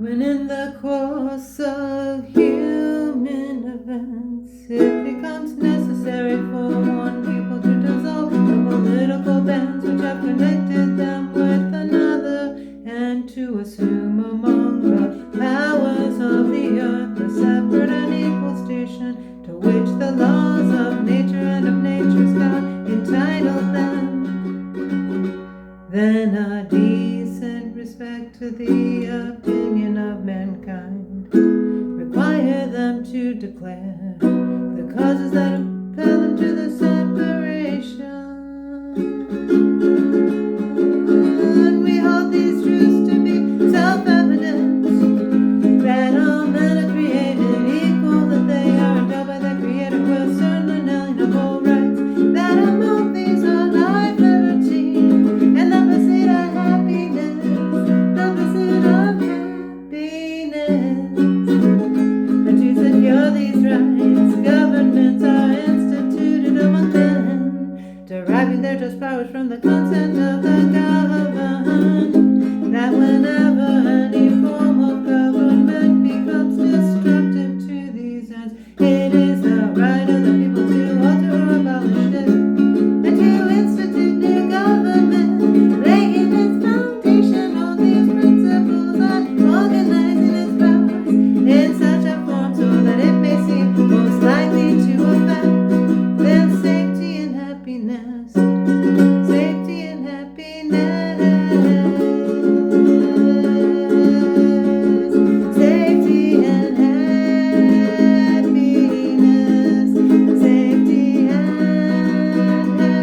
When in the course of human events it becomes necessary for one people to dissolve the political bands which have connected them with another, and to assume among the powers of the earth a separate and equal station to which the laws of nature and of nature's God entitled them, then a decent respect to the opinion of mankind require them to declare the causes that impel them to the separation. And we hold these truths to be self-evident, that all men are created equal, that they are endowed by their Creator with certain inalienable rights, that among these are life, liberty, and the pursuit of happiness, the pursuit of happiness. And to secure these rights, governments are instituted among men, deriving their just powers from the consent of the governed, that whenever any form of government becomes destructive to these ends, it is the right of the people to alter or abolish it, and to institute new government, laying its foundation on these principles and organizing its powers in such a form so that it may seem most likely to affect their safety and happiness. Safety and happiness. Safety and happiness. Safety and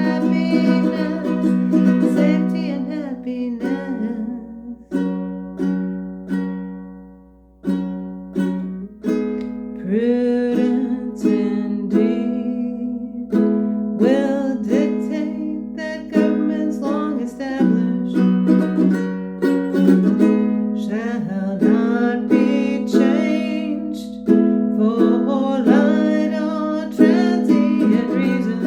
happiness. Safety and happiness. Prudence indeed will dictate that governments long established shall not be changed for light or transient reason,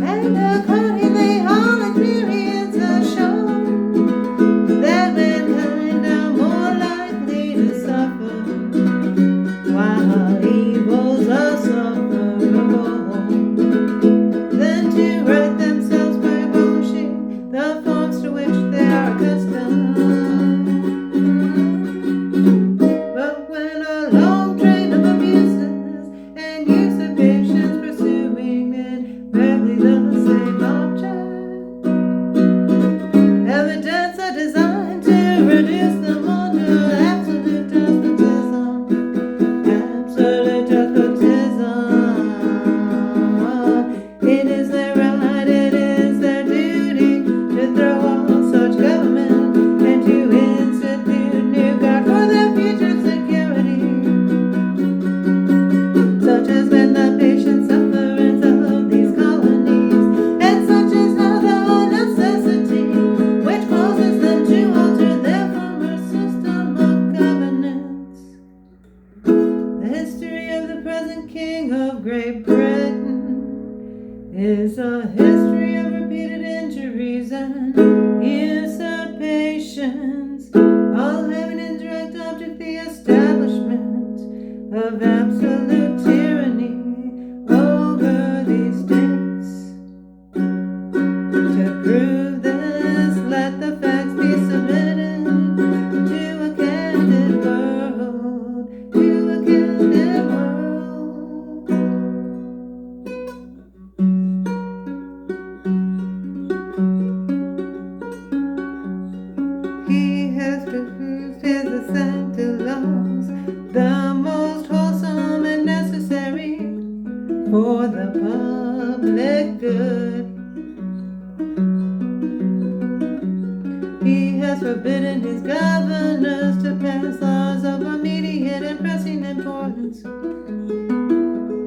and accordingly all experience has shown that mankind are more likely to suffer while evils are sufferable than to right themselves by abolishing the forms to which they are accustomed. But when a long train of abuses and usurpations pursuing invariably the same object, evidence are designed to reduce them under absolute despotism. Absolute despotism. It is their right, it is their duty to throw off such government and to institute new God for their future security, such as when the patient sufferance of these colonies, and such is now the necessity which causes them to alter their former system of governance. The history of the present King of Great Britain is a history of repeated injuries and usurpations, all having in direct object the establishment of absolute tyranny over these states. To prove this, let the facts be submitted to a candid world, to a candid world. He has refused his assent to laws, the most wholesome and necessary for the public good. He has forbidden his governors to pass laws of immediate and pressing importance,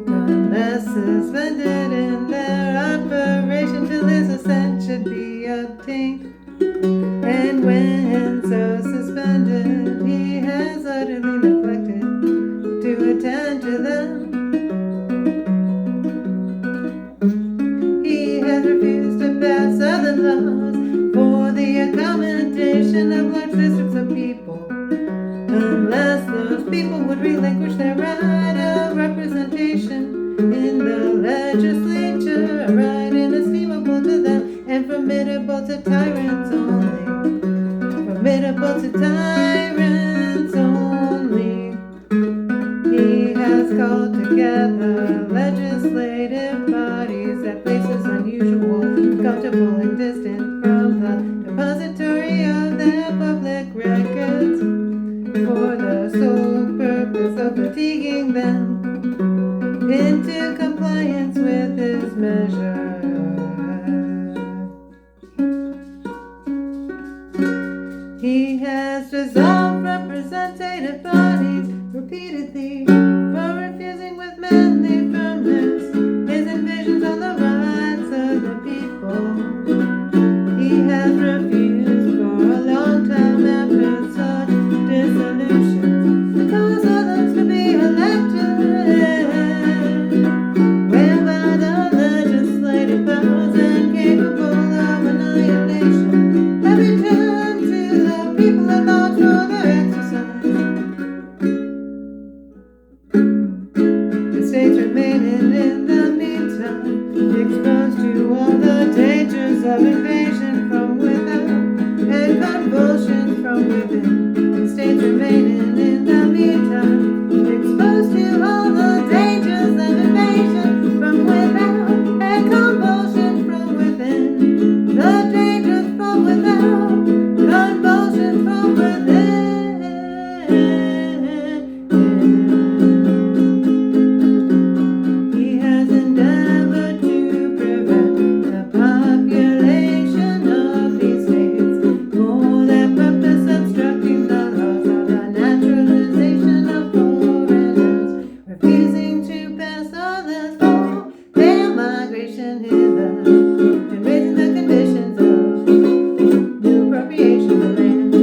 unless suspended in their operation till his assent should be obtained. And when so suspended, he has utterly neglected to attend to them. He has refused to pass other laws for the accommodation of large districts of people, and formidable to tyrants only. Formidable to tyrants only. He has called together legislative bodies at places unusual, comfortable and distant from the depository of their public records, for the sole purpose of fatiguing them into compliance with his measure. He has dissolved representative bodies repeatedly for refusing with manly firmness his invasions on the rights of the people. He has refused for a long time after such dissolution to cause others to be elected, whereby the legislative powers incapable of annihilation have returned to the people at large for their exercise. The states remaining in the meantime exposed to all the dangers of invasion from without and convulsions from within. The states remaining in the meantime exposed to all the dangers of invasion from without and convulsions from within. The dangers from without, convulsions from within. He has endeavored to prevent the population of these states for their purpose, obstructing the laws of the naturalization of foreigners, refusing to pass others for their migration hither, and raising the conditions of new appropriation of land.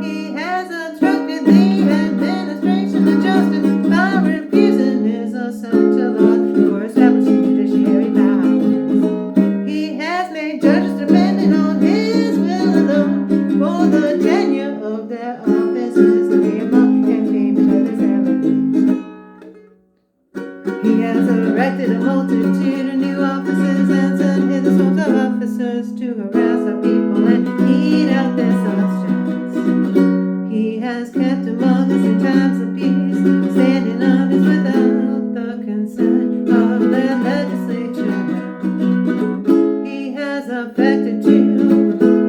He has obstructed the administration of justice by refusing his assent to law for establishing judiciary powers. He has made judges dependent on his will alone for the tenure of their offices, the amount and payment of his salaries. He has erected a multitude of new offices and sent hither swarms of officers to harass our people and eat out their substance. He has kept among us in times of peace, standing armies without the consent of their legislature. He has affected to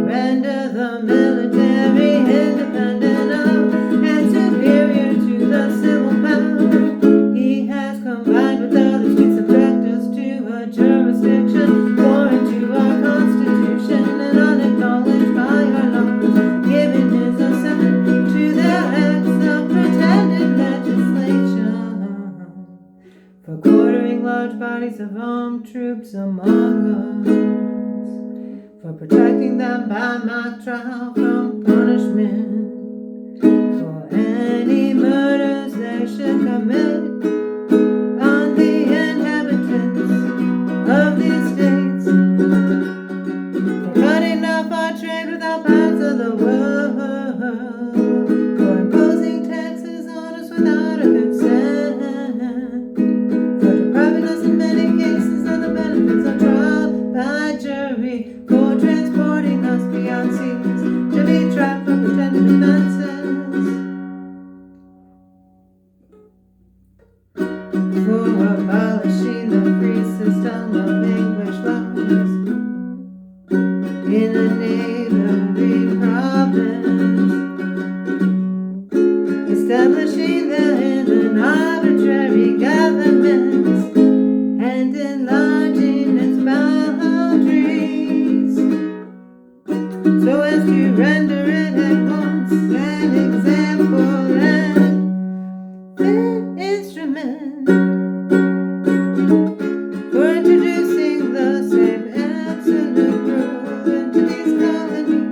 render the military independent of and superior to the civil power. He has combined with others to subject us to a jurisdiction foreign to our Constitution and unacknowledged by our laws, giving his assent to their acts of pretended legislation, for quartering large bodies of armed troops among us, for protecting them by mock trial from punishment, for any murders they should commit on the inhabitants of these states, for cutting off our trade with all parts of the world, for imposing taxes on us without a consent, for depriving us in many cases of the benefits of trial by jury, for transporting us beyond seas to be tried for pretended offenses, for abolishing the free system of English laws in a neighboring province, establishing therein an arbitrary government and enlarging its boundaries so as to render it at once an example and fit instrument for introducing the same absolute rule into these colonies.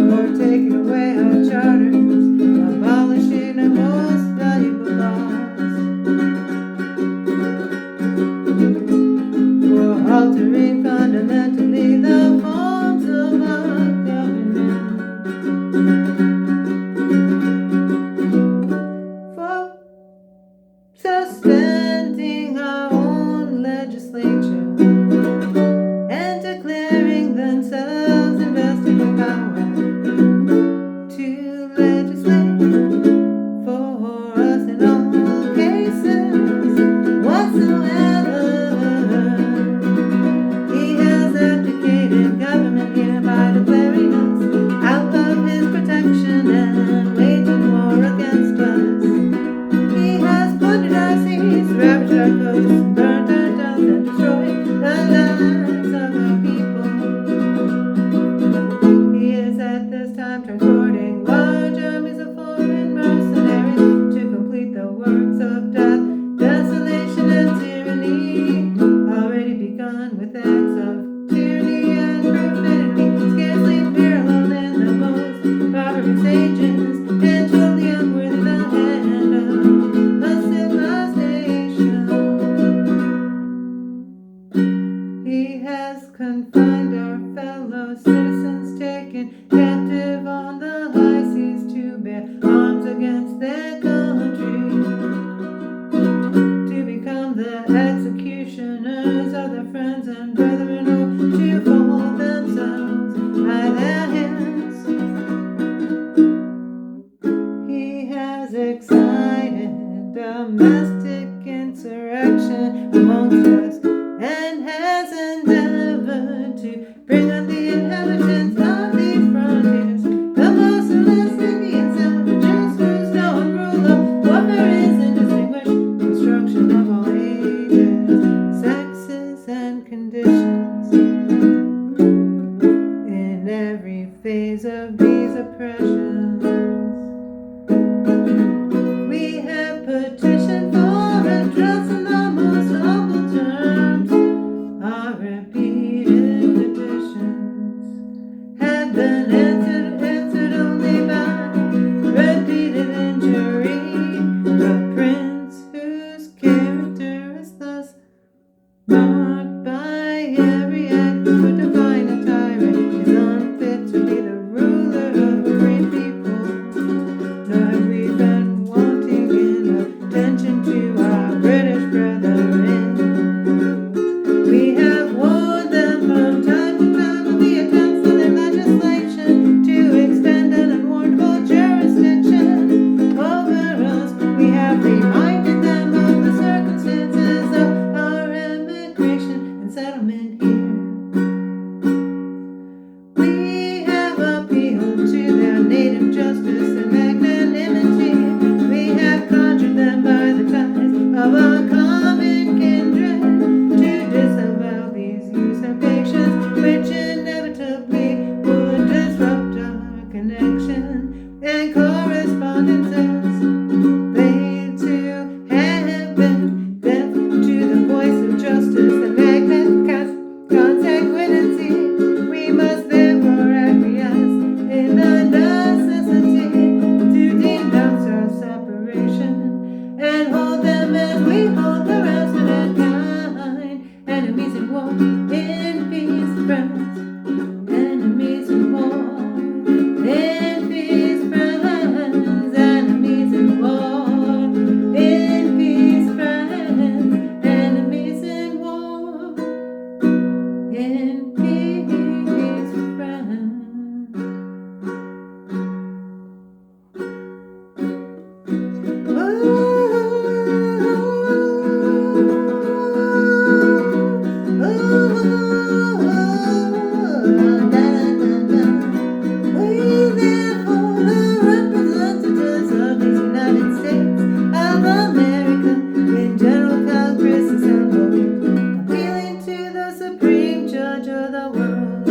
For taking away our charters, abolishing our most valuable laws. suspending our own legislature and declaring themselves invested with power to legislate for us in all cases whatsoever. He has abdicated government here by declaring us out of his protection and waging war against us. He has plundered our seas, ravaged our coasts, burned our towns, and destroyed the lives of our people. He is at this time transporting large armies of foreign mercenaries to complete the works of death, desolation, and tyranny, already begun with acts of tyranny and perfidy, scarcely paralleled in the most barbarous ages, and totally unworthy the hand of a civilization. He has confined our fellow citizens, taken captive on the high seas to bear arms against their country, to become the executioners of their friends and brethren, or to hold themselves by their hands. He has excited domestic insurrection amongst us and has endeavored to bring on the inhabitants of these frontiers the merciless Indian savages whose known rule of warfare is indistinguished destruction of all ages, sexes, and conditions. In every phase of these oppressions, we have petitioned for redress in the most humble terms. Our repeated petitions have been answered only by repeated injury. The prince whose character is thus marked by every act that would define a tyrant is unfit to be the ruler of a free people. Nor have we been wanting in attention to our British brethren. We have warned them from time to time of the attempts of their legislation to extend an unwarrantable jurisdiction over us. We have reminded them of the circumstances of our immigration and settlement here. We have appealed to their native justice and magnanimity. We have conjured them by the ties of a common kindred to disavow these usurpations, which inevitably would disrupt our connection and correspondences. They too have been deaf to the voice of justice and consanguinity. We must therefore acquiesce in the necessity to denounce our separation and hold them as we hold the rest of mankind. Enemies in war, in peace, friends. Enemies in war, in peace, friends. Enemies in war, in peace, friends. Enemies in war, in peace, friends. We therefore, the representatives of these United States of America in General Congress assembled, appealing to the Supreme Judge of the world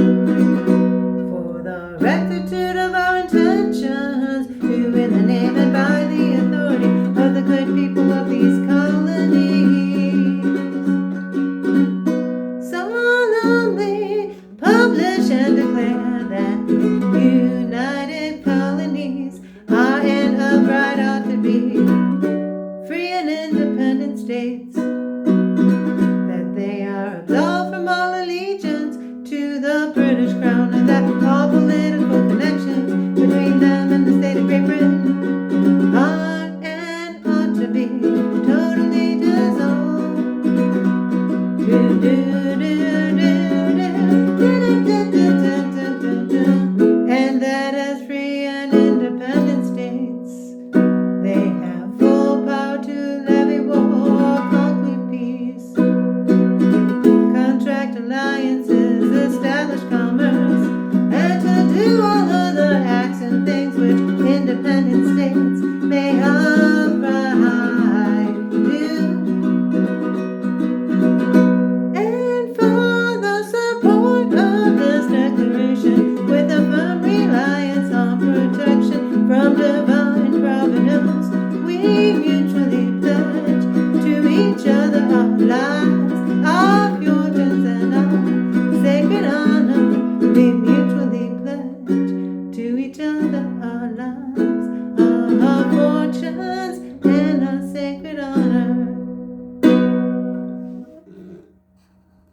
for the rectitude of our intentions, who in the name and by the authority of the good people of these colonies solemnly publish and declare that the United Colonies are and of right ought to be free and independent states, that they are absolved from all allegiance to the British Crown, and that all political connections between them and the state of Great Britain are and ought to be totally each other our love.